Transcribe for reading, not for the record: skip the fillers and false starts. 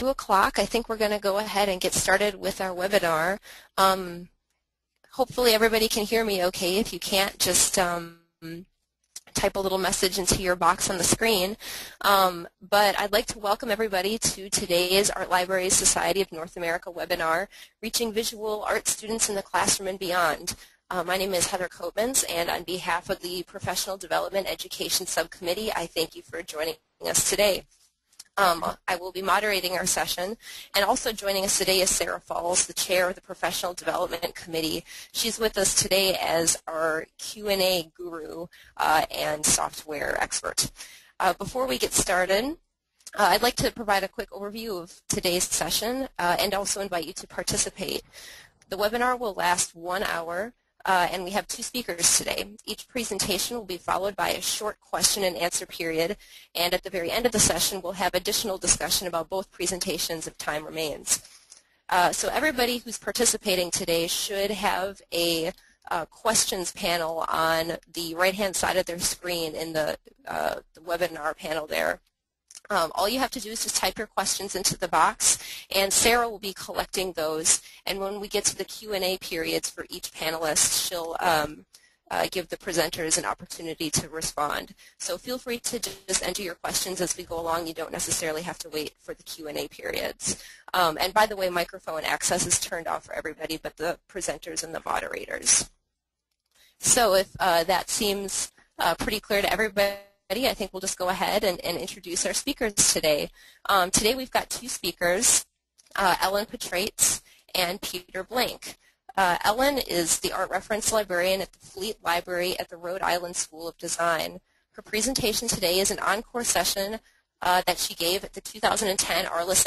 2 o'clock. I think we're going to go ahead and get started with our webinar. Hopefully everybody can hear me okay. If you can't, just type a little message into your box on the screen. But I'd like to welcome everybody to today's Art Libraries Society of North America webinar, Reaching Visual Art Students in the Classroom and Beyond. My name is Heather Coatmans, and on behalf of the Professional Development Education Subcommittee, I thank you for joining us today. I will be moderating our session, and also joining us today is Sarah Falls, the Chair of the Professional Development Committee. She's with us today as our Q&A guru and software expert. Before we get started, I'd like to provide a quick overview of today's session and also invite you to participate. The webinar will last 1 hour. And we have 2 speakers today. Each presentation will be followed by a short question and answer period, and at the very end of the session we'll have additional discussion about both presentations if time remains. So everybody who's participating today should have a questions panel on the right-hand side of their screen in the webinar panel there. All you have to do is just type your questions into the box, and Sarah will be collecting those, and when we get to the Q&A periods for each panelist, she'll give the presenters an opportunity to respond. So feel free to just enter your questions as we go along. You don't necessarily have to wait for the Q&A periods. And by the way, microphone access is turned off for everybody but the presenters and the moderators. So if that seems pretty clear to everybody, I think we'll just go ahead and introduce our speakers today. Today we've got 2 speakers, Ellen Petrates and Peter Blank. Ellen is the art reference librarian at the Fleet Library at the Rhode Island School of Design. Her presentation today is an encore session that she gave at the 2010 Arliss